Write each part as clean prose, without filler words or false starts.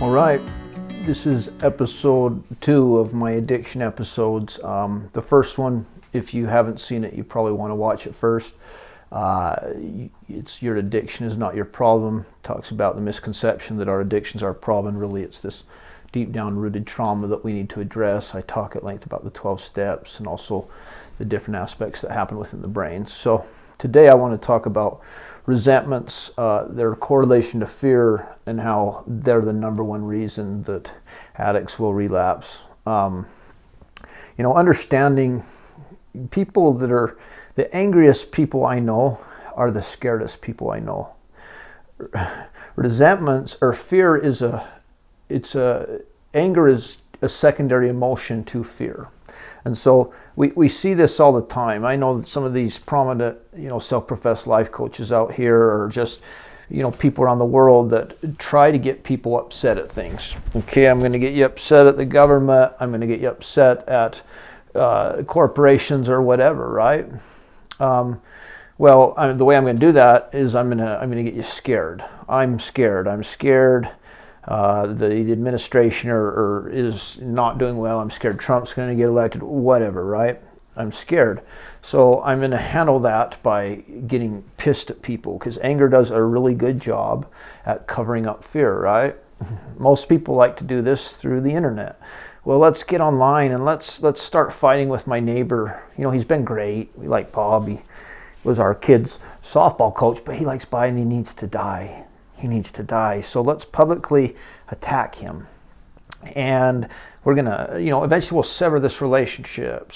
All right, this is episode 2 of my addiction episodes. The first one, if you haven't seen it, you probably want to watch it first. It's your addiction is not your problem. Talks about the misconception that our addictions are a problem. Really, it's this deep down rooted trauma that we need to address. I talk at length about the 12 steps and also the different aspects that happen within the brain. So today I want to talk about resentments, their correlation to fear, and how they're the number one reason that addicts will relapse. Understanding people that are the angriest people I know are the scaredest people I know. Resentments or fear anger is a secondary emotion to fear. And so we see this all the time. I know that some of these prominent, self-professed life coaches out here are just, people around the world that try to get people upset at things. Okay, I'm going to get you upset at the government. I'm going to get you upset at corporations or whatever, right? The way I'm going to do that is I'm going to get you scared. I'm scared. The administration is not doing well. I'm scared Trump's going to get elected, whatever, right? I'm scared. So I'm going to handle that by getting pissed at people, because anger does a really good job at covering up fear, right? Most people like to do this through the internet. Well, let's get online and let's start fighting with my neighbor. He's been great. We like Bob. He was our kids' softball coach, but he likes Biden. He needs to die. So let's publicly attack him. And we're going to, eventually we'll sever this relationship.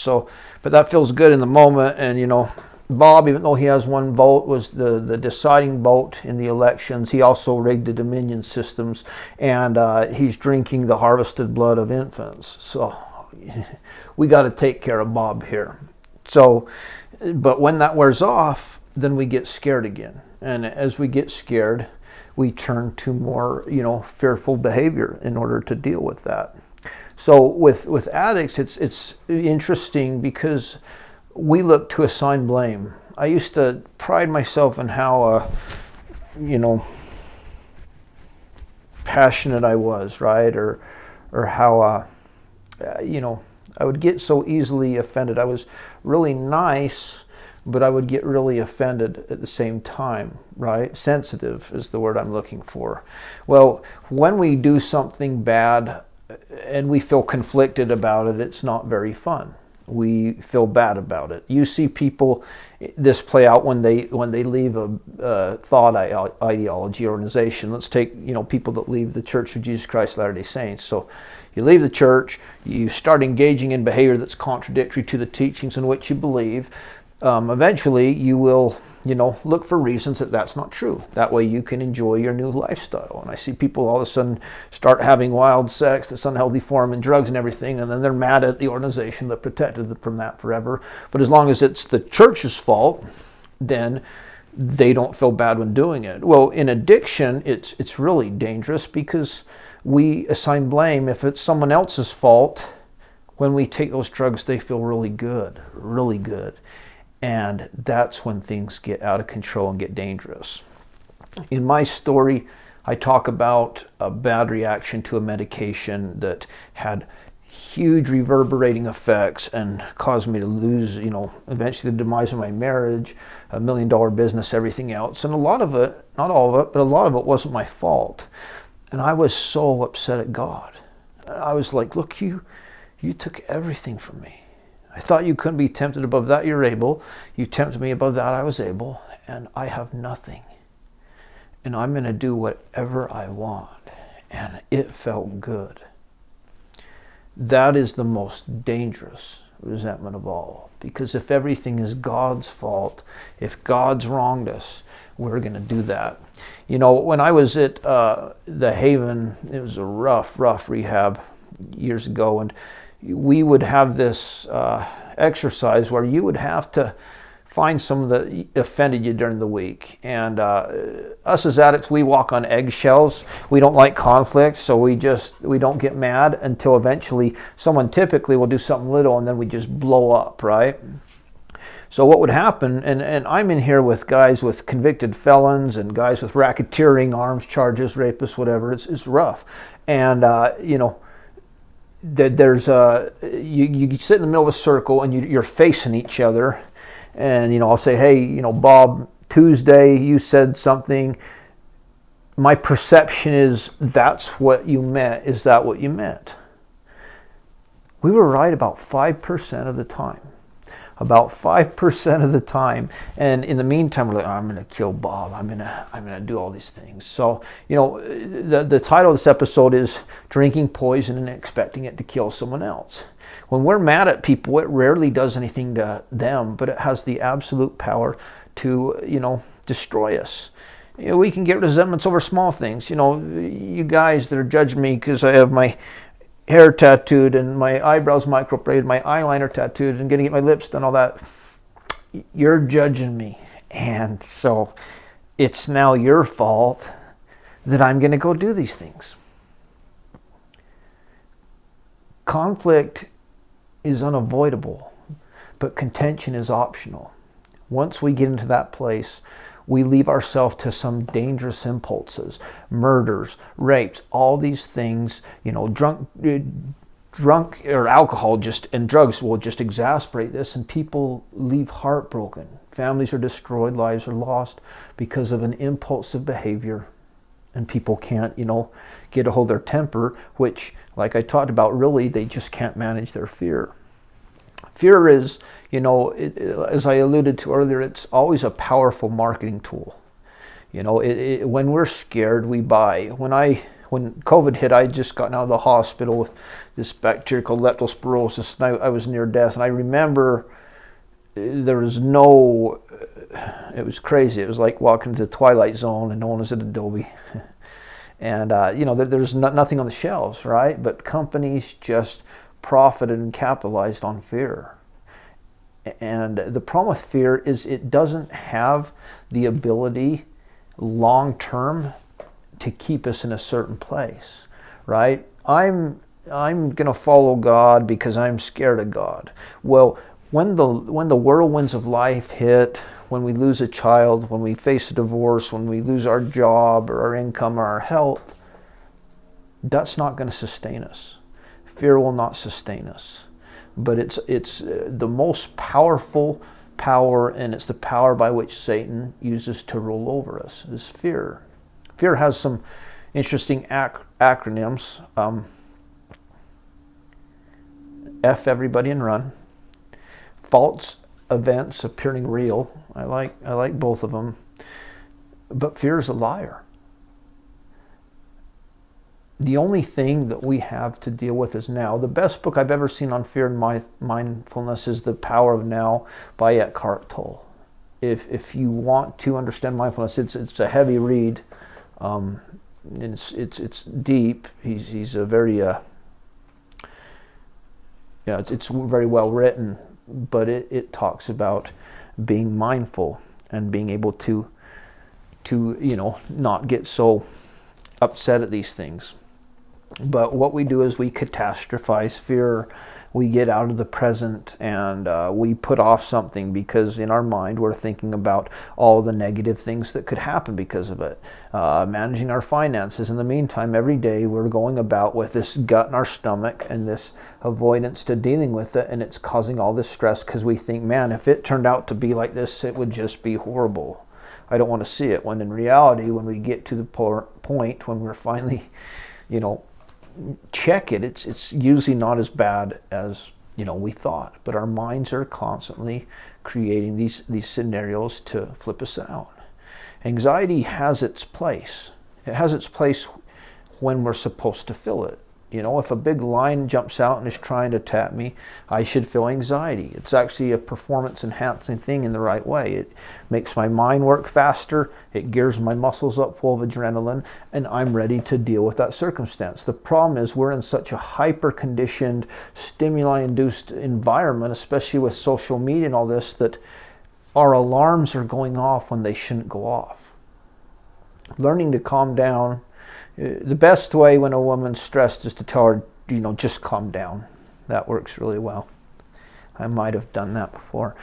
But that feels good in the moment. And, Bob, even though he has one vote, was the deciding vote in the elections. He also rigged the Dominion systems, and he's drinking the harvested blood of infants. So we got to take care of Bob here. But when that wears off, then we get scared again. And as we get scared, we turn to more, fearful behavior in order to deal with that. So with addicts, it's interesting because we look to assign blame. I used to pride myself in how, passionate I was, right? Or how, I would get so easily offended. I was really nice, but I would get really offended at the same time, right? Sensitive is the word I'm looking for. Well, when we do something bad and we feel conflicted about it, it's not very fun. We feel bad about it. You see people, this play out when they leave a thought ideology organization. Let's take, people that leave the Church of Jesus Christ of Latter-day Saints. So you leave the church, you start engaging in behavior that's contradictory to the teachings in which you believe. Eventually you will, look for reasons that that's not true. That way you can enjoy your new lifestyle. And I see people all of a sudden start having wild sex that's unhealthy for them and drugs and everything, and then they're mad at the organization that protected them from that forever. But as long as it's the church's fault, then they don't feel bad when doing it. Well, in addiction, it's really dangerous because we assign blame. If it's someone else's fault, when we take those drugs, they feel really good, really good. And that's when things get out of control and get dangerous. In my story, I talk about a bad reaction to a medication that had huge reverberating effects and caused me to lose, eventually the demise of my marriage, $1 million business, everything else. And a lot of it, not all of it, but a lot of it wasn't my fault. And I was so upset at God. I was like, look, you took everything from me. I thought you couldn't be tempted above that, you're able. You tempted me above that, I was able. And I have nothing. And I'm going to do whatever I want. And it felt good. That is the most dangerous resentment of all. Because if everything is God's fault, if God's wronged us, we're going to do that. When I was at the Haven, it was a rough rehab years ago, and we would have this exercise where you would have to find someone that offended you during the week. And us as addicts, we walk on eggshells. We don't like conflict, so we don't get mad until eventually someone typically will do something little and then we just blow up, right? So what would happen, and I'm in here with guys with convicted felons and guys with racketeering, arms charges, rapists, whatever. It's rough. And, there's you sit in the middle of a circle and you're facing each other. And, I'll say, hey, Bob, Tuesday you said something. My perception is that's what you meant. Is that what you meant? We were right about 5% of the time. About 5% of the time. And in the meantime, we're like, I'm going to kill Bob. I'm going to do all these things. So, the title of this episode is Drinking Poison and Expecting It to Kill Someone Else. When we're mad at people, it rarely does anything to them, but it has the absolute power to, destroy us. We can get resentments over small things. You guys that are judging me because I have my hair tattooed and my eyebrows microbraided, my eyeliner tattooed, and getting my lips done, all that. You're judging me. And so it's now your fault that I'm going to go do these things. Conflict is unavoidable, but contention is optional. Once we get into that place, we leave ourselves to some dangerous impulses, murders, rapes, all these things. Drunk or alcohol and drugs will just exacerbate this, and people leave heartbroken. Families are destroyed, lives are lost because of an impulsive behavior, and people can't, get a hold of their temper, which, like I talked about, really they just can't manage their fear. Fear is, as I alluded to earlier, it's always a powerful marketing tool. When we're scared, we buy. When COVID hit, I just gotten out of the hospital with this bacteria called leptospirosis, and I was near death. And I remember there was it was crazy. It was like walking to the Twilight Zone and no one was at Adobe. And, there's nothing on the shelves, right? But companies just profited and capitalized on fear. And the problem with fear is it doesn't have the ability long term to keep us in a certain place, right? I'm going to follow God because I'm scared of God. Well, when the whirlwinds of life hit, when we lose a child, when we face a divorce, when we lose our job or our income or our health, that's not going to sustain us. Fear will not sustain us. But it's the most powerful power, and it's the power by which Satan uses to rule over us, is fear. Fear has some interesting acronyms. F everybody and run. False events appearing real. I like both of them. But fear is a liar. The only thing that we have to deal with is now. The best book I've ever seen on fear and mindfulness is The Power of Now by Eckhart Tolle. If you want to understand mindfulness, it's a heavy read. It's deep. He's a very it's very well written, but it talks about being mindful and being able to not get so upset at these things. But what we do is we catastrophize fear. We get out of the present and we put off something because in our mind we're thinking about all the negative things that could happen because of it. Managing our finances. In the meantime, every day we're going about with this gut in our stomach and this avoidance to dealing with it, and it's causing all this stress because we think, man, if it turned out to be like this, it would just be horrible. I don't want to see it. When in reality, when we get to the point when we're finally, check it, it's usually not as bad as we thought. But our minds are constantly creating these scenarios to flip us out. Anxiety has its place. It has its place when we're supposed to feel it. If a big lion jumps out and is trying to attack me, I should feel anxiety. It's actually a performance enhancing thing in the right way. It makes my mind work faster. It gears my muscles up full of adrenaline, and I'm ready to deal with that circumstance. The problem is we're in such a hyper-conditioned, stimuli-induced environment, especially with social media and all this, that our alarms are going off when they shouldn't go off. Learning to calm down. The best way when a woman's stressed is to tell her, just calm down. That works really well. I might have done that before.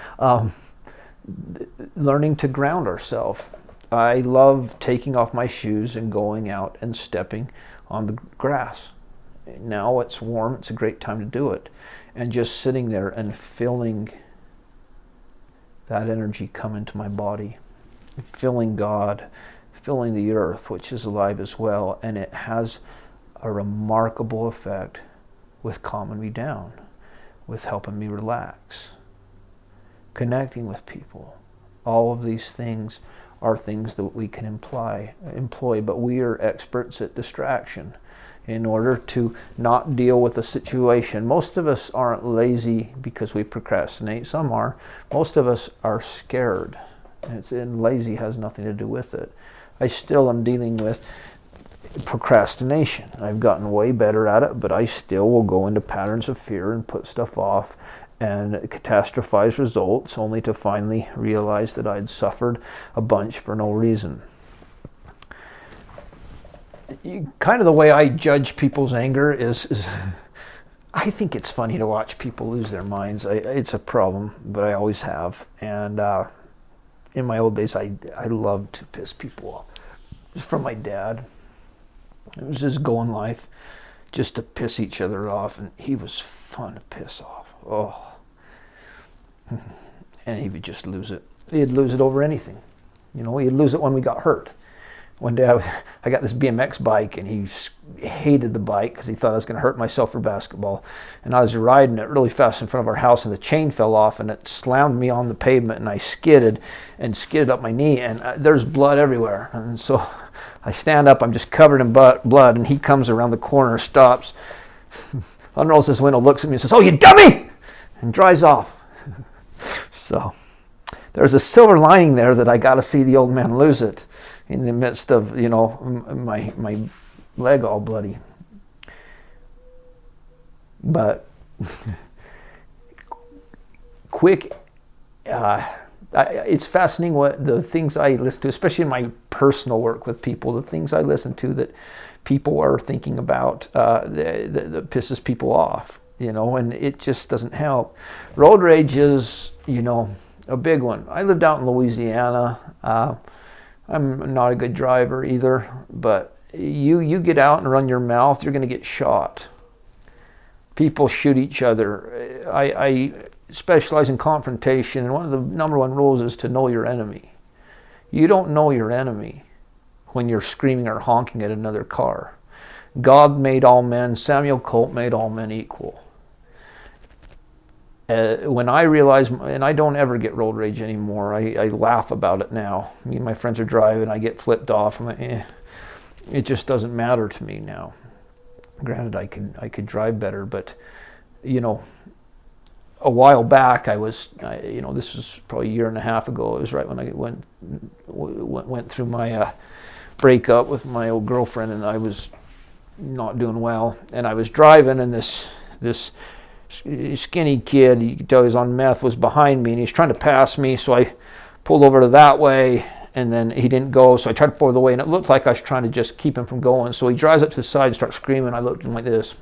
learning to ground ourselves. I love taking off my shoes and going out and stepping on the grass. Now it's warm, it's a great time to do it. And just sitting there and feeling that energy come into my body, feeling God, feeling the earth, which is alive as well. And it has a remarkable effect with calming me down, with helping me relax, connecting with people. All of these things are things that we can employ, but we are experts at distraction in order to not deal with the situation. Most of us aren't lazy because we procrastinate. Some are. Most of us are scared. And lazy has nothing to do with it. I still am dealing with procrastination. I've gotten way better at it, but I still will go into patterns of fear and put stuff off and catastrophize results, only to finally realize that I'd suffered a bunch for no reason. Kind of the way I judge people's anger is I think it's funny to watch people lose their minds. It's a problem, but I always have. And in my old days, I loved to piss people off. It was from my dad. It was his goal in life, just to piss each other off, and he was fun to piss off. Oh. And he would just lose it. He'd lose it over anything. You know, he'd lose it when we got hurt. One day I got this BMX bike, and he hated the bike because he thought I was going to hurt myself for basketball. And I was riding it really fast in front of our house, and the chain fell off, and it slammed me on the pavement, and I skidded up my knee, and there's blood everywhere. And so I stand up, I'm just covered in blood, and he comes around the corner, stops, unrolls his window, looks at me and says, "Oh, you dummy!" and drives off. So there's a silver lining there that I got to see the old man lose it in the midst of, you know, my leg all bloody. But it's fascinating what the things I listen to, especially in my personal work with people, the things I listen to that people are thinking about that pisses people off. You know, and it just doesn't help. Road rage is, you know, a big one. I lived out in Louisiana. I'm not a good driver either, but you get out and run your mouth, you're going to get shot. People shoot each other. I specialize in confrontation, and one of the number one rules is to know your enemy. You don't know your enemy when you're screaming or honking at another car. God made all men. Samuel Colt made all men equal. When I realize, and I don't ever get road rage anymore, I laugh about it now. Me and my friends are driving, I get flipped off. I'm like, it just doesn't matter to me now. Granted, I could drive better, but you know, a while back this was probably a year and a half ago. It was right when I went through my breakup with my old girlfriend, and I was not doing well. And I was driving, and this skinny kid, you could tell he's on meth, was behind me, and he's trying to pass me, so I pulled over to that way, and then he didn't go, so I tried to pull the way, and it looked like I was trying to just keep him from going. So he drives up to the side and starts screaming. I looked at him like this,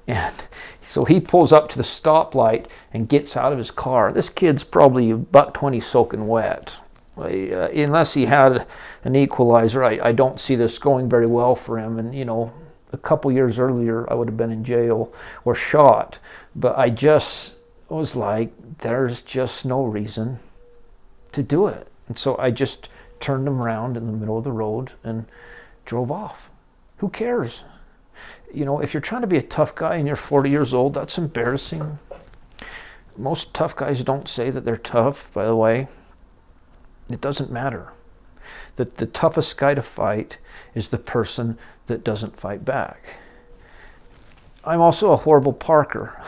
and so he pulls up to the stoplight and gets out of his car. This kid's probably $120 soaking wet. Unless he had an equalizer, I don't see this going very well for him. And you know, a couple years earlier, I would have been in jail or shot. But I just was like, there's just no reason to do it. And so I just turned him around in the middle of the road and drove off. Who cares? You know, if you're trying to be a tough guy and you're 40 years old, that's embarrassing. Most tough guys don't say that they're tough, by the way. It doesn't matter. The toughest guy to fight is the person that doesn't fight back. I'm also a horrible parker.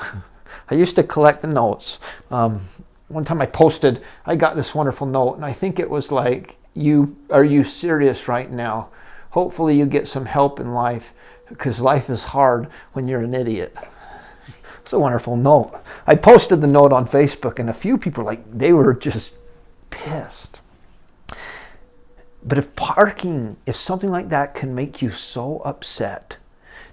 I used to collect the notes. One time I got this wonderful note, and I think it was like, are you serious right now? Hopefully you get some help in life, because life is hard when you're an idiot. It's a wonderful note. I posted the note on Facebook, and a few people they were just pissed. But if something like that can make you so upset,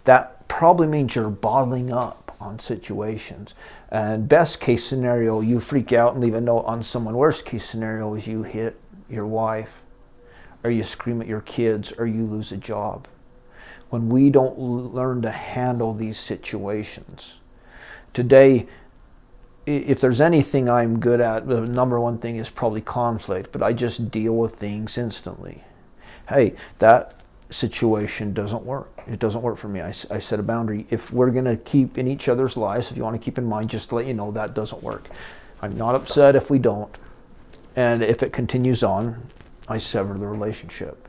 that probably means you're bottling up on situations. And best case scenario, you freak out and leave a note on someone. Worst case scenario is you hit your wife, or you scream at your kids, or you lose a job. When we don't learn to handle these situations. Today, if there's anything I'm good at, the number one thing is probably conflict, but I just deal with things instantly. Hey, that situation doesn't work. It doesn't work for me. I set a boundary. If we're going to keep in each other's lives, if you want to keep in mind, just to let you know that doesn't work. I'm not upset if we don't. And if it continues on, I sever the relationship.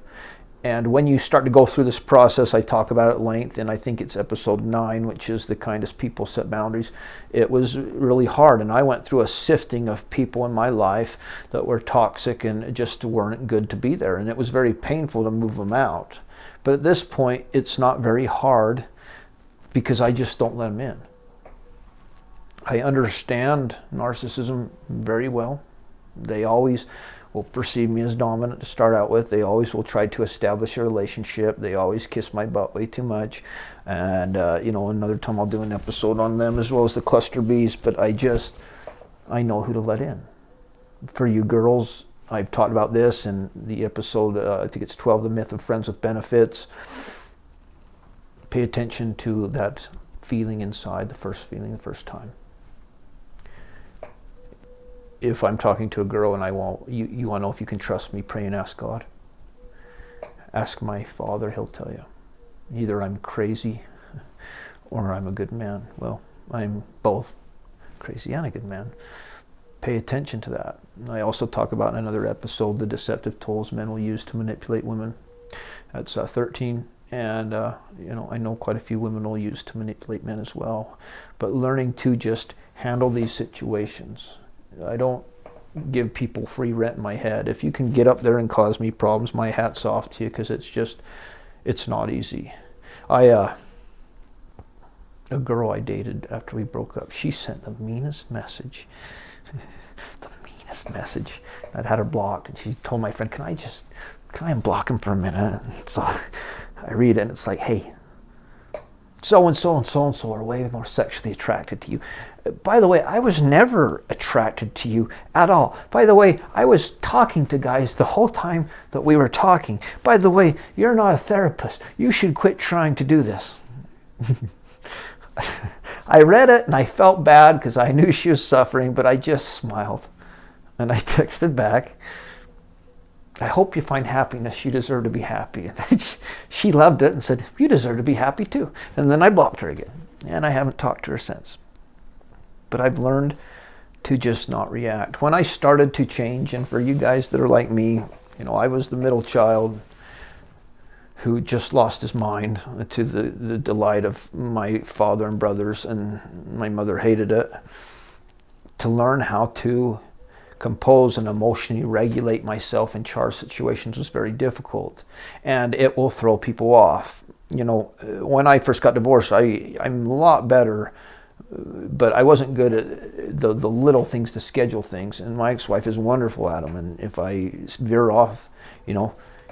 And when you start to go through this process, I talk about it at length, and I think it's episode 9, which is the kindest people set boundaries. It was really hard, and I went through a sifting of people in my life that were toxic and just weren't good to be there, and it was very painful to move them out. But at this point, it's not very hard because I just don't let them in. I understand narcissism very well. They always will perceive me as dominant to start out with. They always will try to establish a relationship. They always kiss my butt way too much. And, another time I'll do an episode on them, as well as the cluster bees. But I know who to let in. For you girls, I've talked about this in the episode, I think it's 12, The Myth of Friends with Benefits. Pay attention to that feeling inside, the first feeling, the first time. If I'm talking to a girl and you want to know if you can trust me, pray and ask God. Ask my father, he'll tell you. Either I'm crazy or I'm a good man. Well, I'm both crazy and a good man. Pay attention to that. I also talk about in another episode the deceptive tools men will use to manipulate women. That's 13. And, I know quite a few women will use to manipulate men as well. But learning to just handle these situations. I don't give people free rent in my head. If you can get up there and cause me problems, my hat's off to you, because it's not easy. A girl I dated after we broke up, she sent the meanest message. The meanest message. I'd had her blocked, and she told my friend, can I unblock him for a minute? So I read it, and it's like, hey, so-and-so and so-and-so are way more sexually attracted to you. By the way, I was never attracted to you at all. By the way, I was talking to guys the whole time that we were talking. By the way, you're not a therapist. You should quit trying to do this. I read it and I felt bad because I knew she was suffering, but I just smiled. And I texted back, I hope you find happiness. You deserve to be happy. And she loved it and said, you deserve to be happy too. And then I blocked her again. And I haven't talked to her since. But I've learned to just not react. When I started to change, and for you guys that are like me, I was the middle child who just lost his mind to the delight of my father and brothers, and my mother hated it. To learn how to compose and emotionally regulate myself in charged situations was very difficult, and it will throw people off. When I first got divorced, I'm a lot better, but I wasn't good at the little things to schedule things, and my ex-wife is wonderful at them, and if I veer off,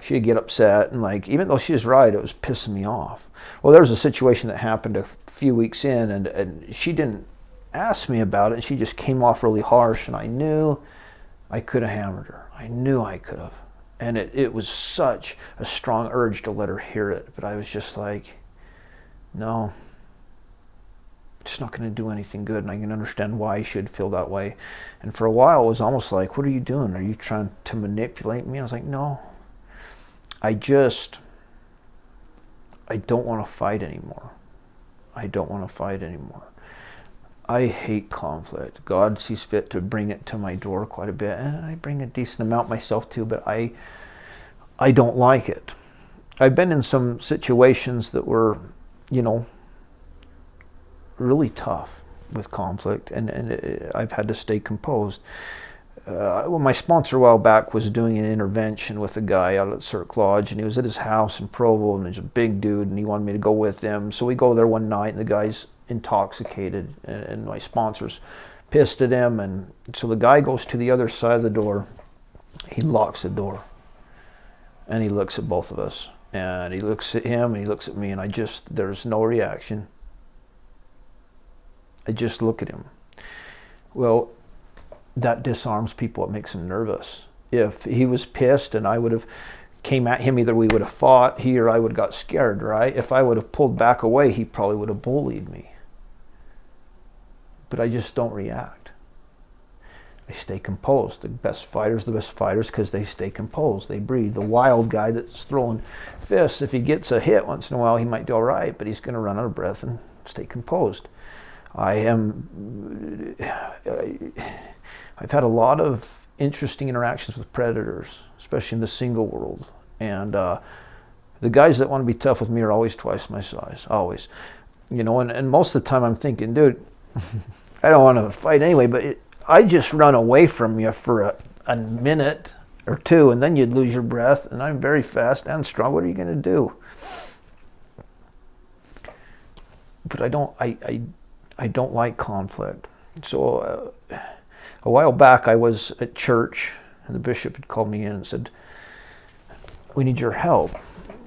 she'd get upset, and even though she was right, it was pissing me off. Well, there was a situation that happened a few weeks in, and she didn't ask me about it, and she just came off really harsh, and I knew I could have hammered her. I knew I could have. And it was such a strong urge to let her hear it, but I was just like, no, it's not going to do anything good, and I can understand why you should feel that way. And for a while, it was almost like, what are you doing? Are you trying to manipulate me? I was like, no. I don't want to fight anymore. I don't want to fight anymore. I hate conflict. God sees fit to bring it to my door quite a bit, and I bring a decent amount myself too, but I don't like it. I've been in some situations that were, really tough with conflict, and I've had to stay composed. My sponsor a while back was doing an intervention with a guy out at Cirque Lodge, and he was at his house in Provo, and he's a big dude, and he wanted me to go with him. So we go there one night, and the guy's intoxicated, and my sponsor's pissed at him, and so the guy goes to the other side of the door. He locks the door, and he looks at both of us, and he looks at him, and he looks at me, and there's no reaction. I just look at him. Well, that disarms people. It makes them nervous. If he was pissed and I would have came at him, either we would have fought, he or I would have got scared, right? If I would have pulled back away, he probably would have bullied me. But I just don't react. I stay composed. The best fighters because they stay composed. They breathe. The wild guy that's throwing fists, if he gets a hit once in a while, he might do all right, but he's going to run out of breath and stay composed. I've had a lot of interesting interactions with predators, especially in the single world. And the guys that want to be tough with me are always twice my size, always. And most of the time I'm thinking, dude, I don't want to fight anyway, but I just run away from you for a minute or two, and then you'd lose your breath, and I'm very fast and strong. What are you going to do? But I don't like conflict. So a while back I was at church, and the bishop had called me in and said, we need your help.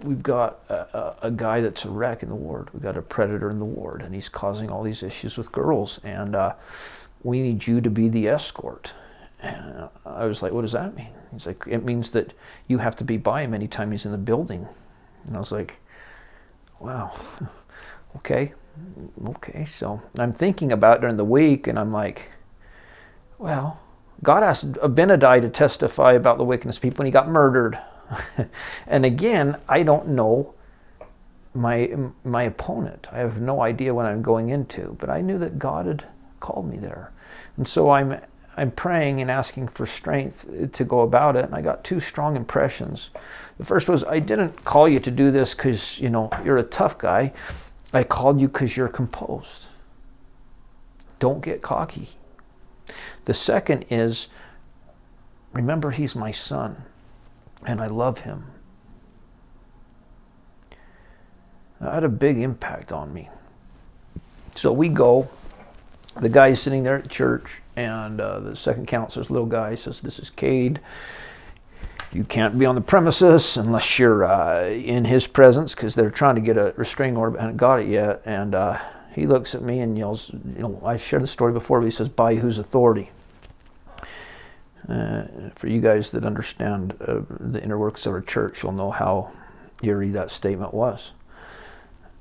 We've got a guy that's a wreck in the ward. We've got a predator in the ward, and he's causing all these issues with girls, and we need you to be the escort. And I was like, what does that mean? He's like, it means that you have to be by him anytime he's in the building. And I was like, wow, okay. So I'm thinking about it during the week, and I'm like, well, God asked Abinadi to testify about the wickedness of people, and he got murdered. And again, I don't know my opponent. I have no idea what I'm going into, but I knew that God had called me there. And so I'm praying and asking for strength to go about it, and I got two strong impressions. The first was, I didn't call you to do this because, you're a tough guy. I called you because you're composed. Don't get cocky. The second is, remember, he's my son, and I love him. That had a big impact on me. So we go. The guy's sitting there at church, and the second counselor's little guy says, this is Cade. You can't be on the premises unless you're in his presence, because they're trying to get a restraining order, but haven't got it yet. And he looks at me and yells, I shared the story before, but he says, by whose authority? For you guys that understand the inner workings of our church, you'll know how eerie that statement was.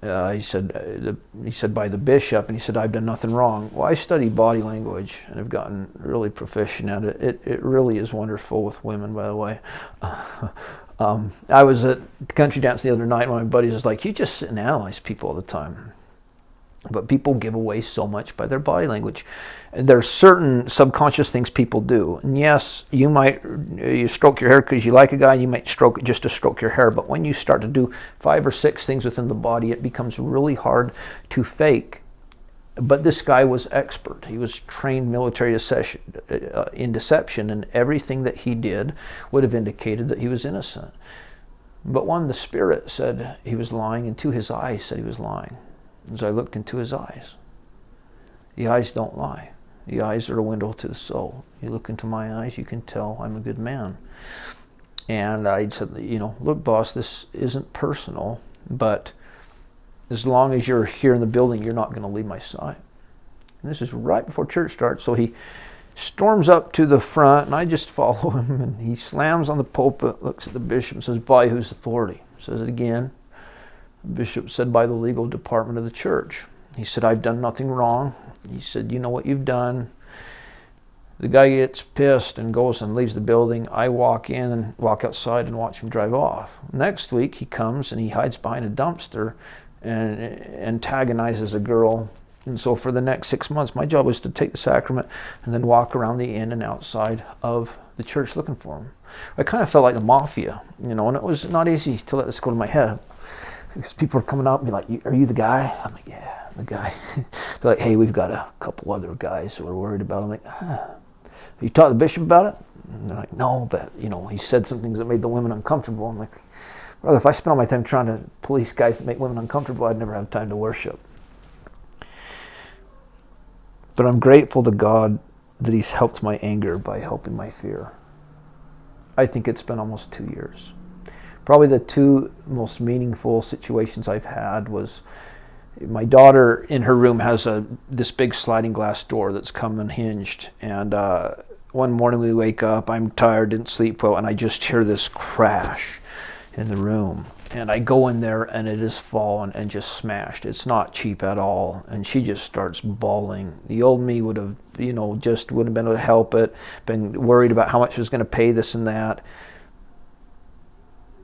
He said by the bishop, and he said, I've done nothing wrong. Well, I study body language, and I've gotten really proficient at it. It really is wonderful with women, by the way. I was at country dance the other night, and one of my buddies was like, you just sit and analyze people all the time. But people give away so much by their body language. There are certain subconscious things people do. And yes, you stroke your hair because you like a guy, you might stroke it just to stroke your hair. But when you start to do 5 or 6 things within the body, it becomes really hard to fake. But this guy was expert. He was trained military in deception, and everything that he did would have indicated that he was innocent. But one, the spirit said he was lying, and 2, his eyes said he was lying. As I looked into his eyes, the eyes don't lie. The eyes are a window to the soul. You look into my eyes, you can tell I'm a good man. And I said, look, boss, this isn't personal, but as long as you're here in the building, you're not going to leave my side. And this is right before church starts. So he storms up to the front, and I just follow him, and he slams on the pulpit, looks at the bishop, and says, by whose authority? Says it again. The bishop said, by the legal department of the church. He said, I've done nothing wrong. He said, you know what you've done. The guy gets pissed and goes and leaves the building. I walk in and walk outside and watch him drive off. Next week he comes and he hides behind a dumpster and antagonizes a girl. And so for the next 6 months, my job was to take the sacrament and then walk around the in and outside of the church looking for him. I kind of felt like the Mafia, and it was not easy to let this go to my head. Because people are coming up and be like, are you the guy? I'm like, yeah, I'm the guy. They're like, hey, we've got a couple other guys who we're worried about. I'm like, have you talked to the bishop about it? And they're like, no, but, he said some things that made the women uncomfortable. I'm like, brother, if I spent all my time trying to police guys that make women uncomfortable, I'd never have time to worship. But I'm grateful to God that he's helped my anger by helping my fear. I think it's been almost 2 years. Probably the 2 most meaningful situations I've had was My daughter in her room has this big sliding glass door that's come unhinged, and one morning we wake up, I'm tired, didn't sleep well, and I just hear this crash in the room. And I go in there and it is fallen and just smashed. It's not cheap at all. And she just starts bawling. The old me would have, just wouldn't have been able to help it, been worried about how much it was going to pay, this and that.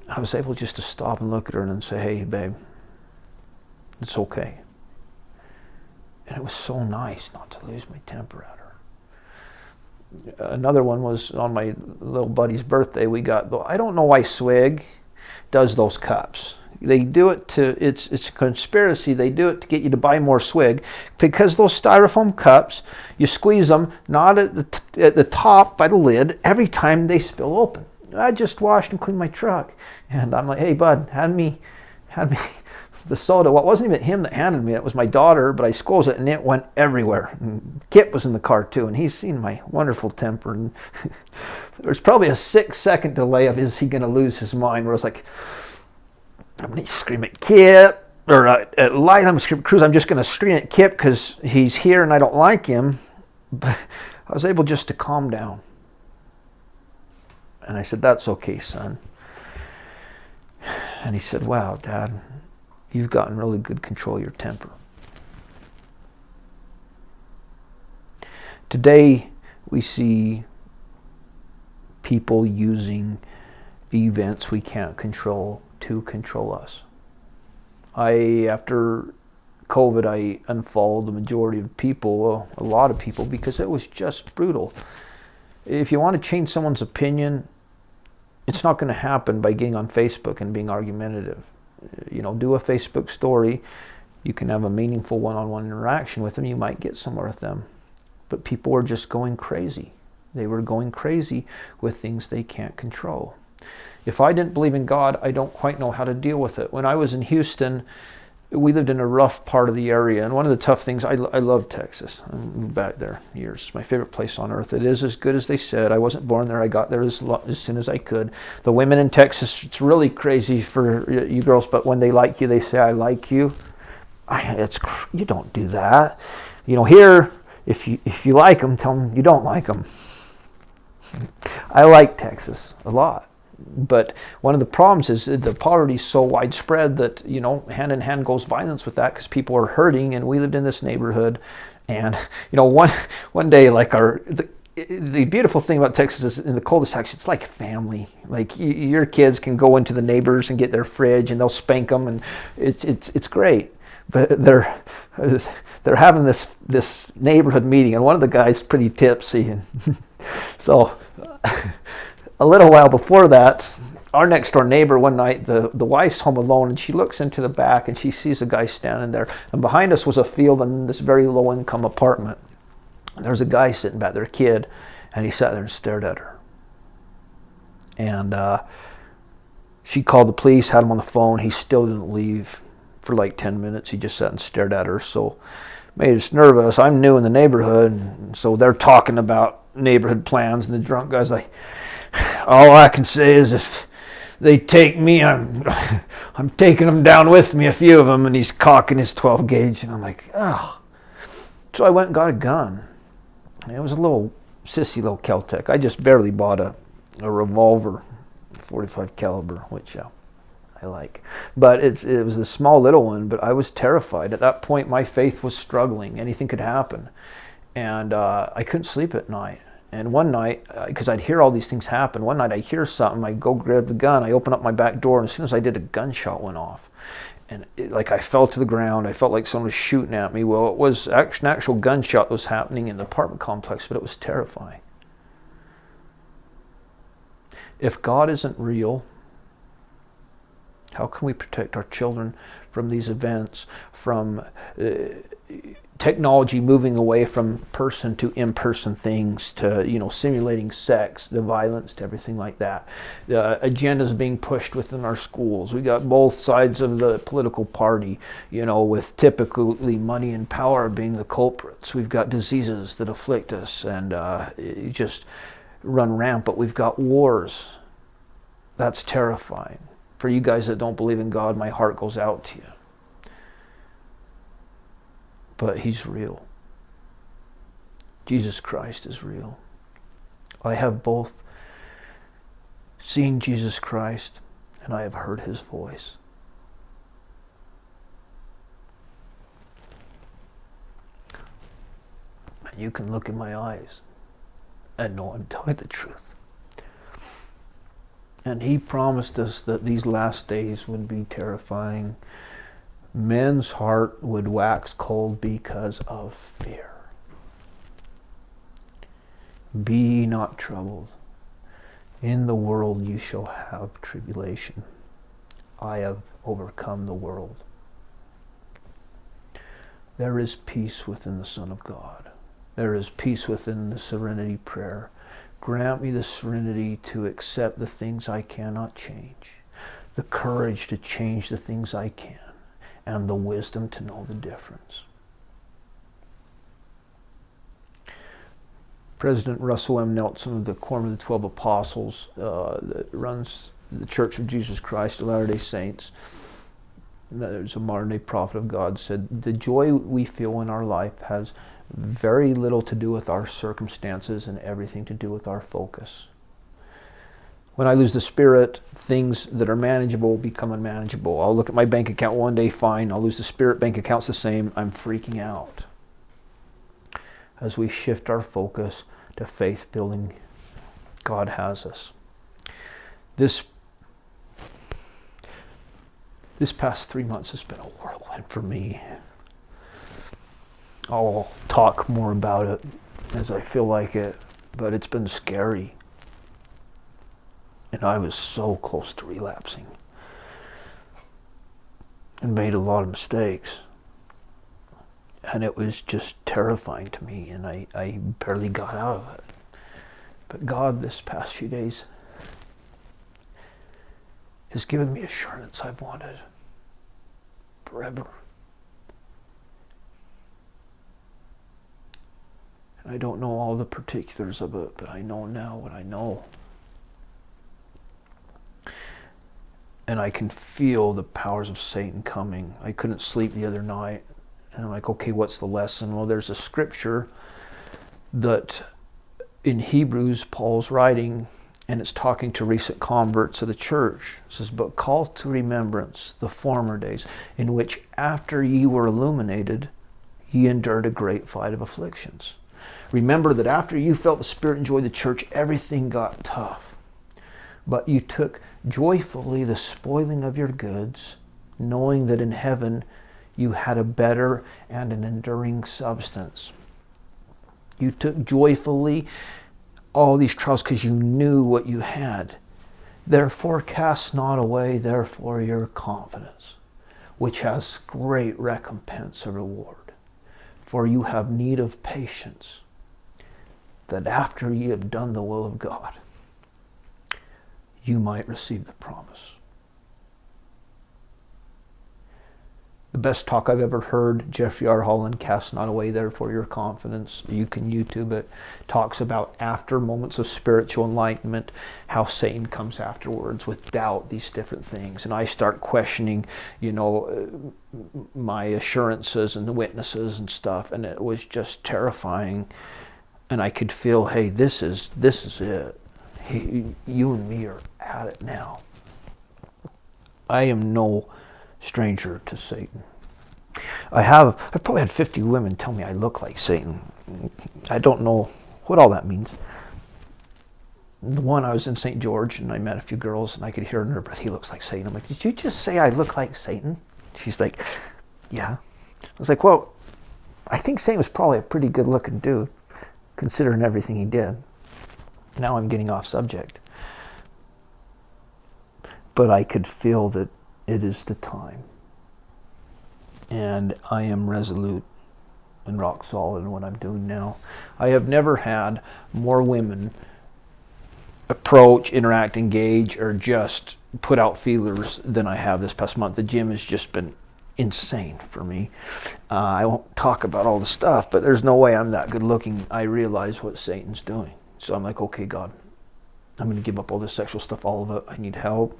I was able just to stop and look at her and say, hey, babe, it's okay. And it was so nice not to lose my temper at her. Another one was on my little buddy's birthday. We got, I don't know why Swig does those cups. They do it it's a conspiracy. They do it to get you to buy more Swig, because those styrofoam cups, you squeeze them not at the top by the lid. Every time they spill open. I just washed and cleaned my truck, and I'm like, hey bud, hand me the soda. Well, it wasn't even him that handed me it. It was my daughter, but I squeezed it and it went everywhere. And Kip was in the car too, and he's seen my wonderful temper. And there's probably a 6-second delay of, is he going to lose his mind? Where I was like, I'm going to scream at Kip, or at Light, I'm going to scream at Cruz. I'm just going to scream at Kip because he's here and I don't like him. But I was able just to calm down. And I said, that's okay, son. And he said, wow, Dad, you've gotten really good control of your temper. Today, we see people using events we can't control to control us. After COVID, I unfollowed the majority of people, well, a lot of people, because it was just brutal. If you want to change someone's opinion, it's not going to happen by getting on Facebook and being argumentative. Do a Facebook story. You can have a meaningful one-on-one interaction with them. You might get somewhere with them. But people were just going crazy. They were going crazy with things they can't control. If I didn't believe in God, I don't quite know how to deal with it. When I was in Houston, we lived in a rough part of the area. And one of the tough things, I love Texas. I moved back there years. It's my favorite place on earth. It is as good as they said. I wasn't born there. I got there as soon as I could. The women in Texas, it's really crazy for you girls, but when they like you, they say, I like you. You don't do that. Here, if you like them, tell them you don't like them. I like Texas a lot. But one of the problems is the poverty is so widespread that, hand in hand goes violence with that, because people are hurting. And we lived in this neighborhood, and, one day, like the beautiful thing about Texas is in the cul-de-sacs, it's like family. Like your kids can go into the neighbors and get their fridge, and they'll spank them, and it's great. But they're having this neighborhood meeting, and one of the guys pretty tipsy, and so a little while before that, our next door neighbor, one night, the wife's home alone, and she looks into the back and she sees a guy standing there. And behind us was a field and this very low income apartment. And there was a guy sitting back there, a kid, and he sat there and stared at her. And she called the police, had him on the phone. He still didn't leave for like 10 minutes. He just sat and stared at her. So made us nervous. I'm new in the neighborhood, and so they're talking about neighborhood plans, and the drunk guy's like, all I can say is if they take me, I'm taking them down with me, a few of them. And he's cocking his 12 gauge, and I'm like, oh. So I went and got a gun. And it was a little sissy little Kel-Tec. I just barely bought a revolver, 45 caliber, which I like. But it was a small little one, but I was terrified. At that point, my faith was struggling. Anything could happen. And I couldn't sleep at night. And one night, because I'd hear all these things happen, one night I hear something, I go grab the gun, I open up my back door, and as soon as I did, a gunshot went off. And I fell to the ground. I felt like someone was shooting at me. Well, it was an actual gunshot that was happening in the apartment complex, but it was terrifying. If God isn't real, how can we protect our children from these events, from technology moving away from person to in-person things, to simulating sex, the violence, to everything like that. The agendas being pushed within our schools. We got both sides of the political party, with typically money and power being the culprits. We've got diseases that afflict us and just run rampant. We've got wars. That's terrifying. For you guys that don't believe in God, my heart goes out to you. but he's real. Jesus Christ is real. I have both seen Jesus Christ and I have heard his voice. And you can look in my eyes and know I'm telling the truth. And he promised us that these last days would be terrifying. Men's heart would wax cold because of fear. Be ye not troubled. In the world you shall have tribulation. I have overcome the world. There is peace within the Son of God. There is peace within the serenity prayer. Grant me the serenity to accept the things I cannot change, the courage to change the things I can, and the wisdom to know the difference. President Russell M. Nelson of the Quorum of the 12 Apostles that runs the Church of Jesus Christ of Latter-day Saints, there's a modern-day prophet of God, said, the joy we feel in our life has very little to do with our circumstances and everything to do with our focus. When I lose the spirit, things that are manageable become unmanageable. I'll look at my bank account one day, fine. I'll lose the spirit, bank account's the same. I'm freaking out. As we shift our focus to faith building, God has us. This past 3 months has been a whirlwind for me. I'll talk more about it as I feel like it, but it's been scary. And I was so close to relapsing and made a lot of mistakes. And it was just terrifying to me, and I barely got out of it. But God, this past few days, has given me assurance I've wanted forever. And I don't know all the particulars of it, but I know now what I know. And I can feel the powers of Satan coming. I couldn't sleep the other night. And I'm like, okay, what's the lesson? Well, there's a scripture that in Hebrews, Paul's writing, and it's talking to recent converts of the church. It says, but call to remembrance the former days, in which after ye were illuminated, ye endured a great fight of afflictions. Remember that after you felt the Spirit and joy of the church, everything got tough. But you took joyfully the spoiling of your goods, knowing that in heaven you had a better and an enduring substance. You took joyfully all these trials because you knew what you had. Therefore cast not away, therefore, your confidence, which has great recompense of reward. For you have need of patience, that after ye have done the will of God, you might receive the promise. The best talk I've ever heard, Jeffrey R. Holland, cast not away therefore your confidence. You can YouTube it. Talks about after moments of spiritual enlightenment, how Satan comes afterwards with doubt, these different things. And I start questioning, my assurances and the witnesses and stuff. And it was just terrifying. And I could feel, hey, this is it. Hey, you and me are at it now. I am no stranger to Satan. I've probably had 50 women tell me I look like Satan. I don't know what all that means. The one, I was in St. George and I met a few girls and I could hear in her breath, he looks like Satan. I'm like, did you just say I look like Satan? She's like, yeah. I was like, well, I think Satan was probably a pretty good looking dude, considering everything he did. Now I'm getting off subject. But I could feel that it is the time. And I am resolute and rock solid in what I'm doing now. I have never had more women approach, interact, engage, or just put out feelers than I have this past month. The gym has just been insane for me. I won't talk about all the stuff, but there's no way I'm that good looking. I realize what Satan's doing. So I'm like, okay, God, I'm going to give up all this sexual stuff, all of it. I need help.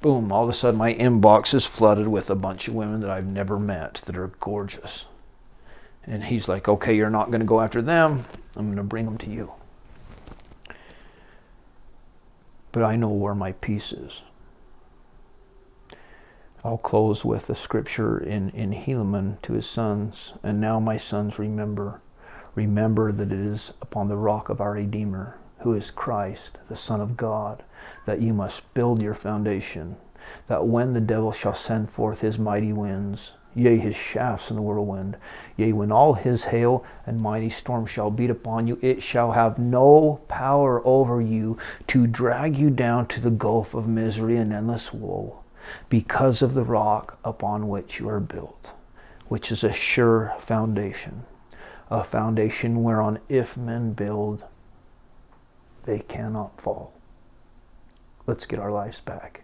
Boom, all of a sudden my inbox is flooded with a bunch of women that I've never met that are gorgeous. And he's like, okay, you're not going to go after them. I'm going to bring them to you. But I know where my peace is. I'll close with a scripture in Helaman to his sons. And now, my sons, remember that it is upon the rock of our Redeemer, who is Christ, the Son of God, that you must build your foundation, that when the devil shall send forth his mighty winds, yea, his shafts in the whirlwind, yea, when all his hail and mighty storm shall beat upon you, it shall have no power over you to drag you down to the gulf of misery and endless woe, because of the rock upon which you are built, which is a sure foundation, a foundation whereon if men build, they cannot fall. Let's get our lives back.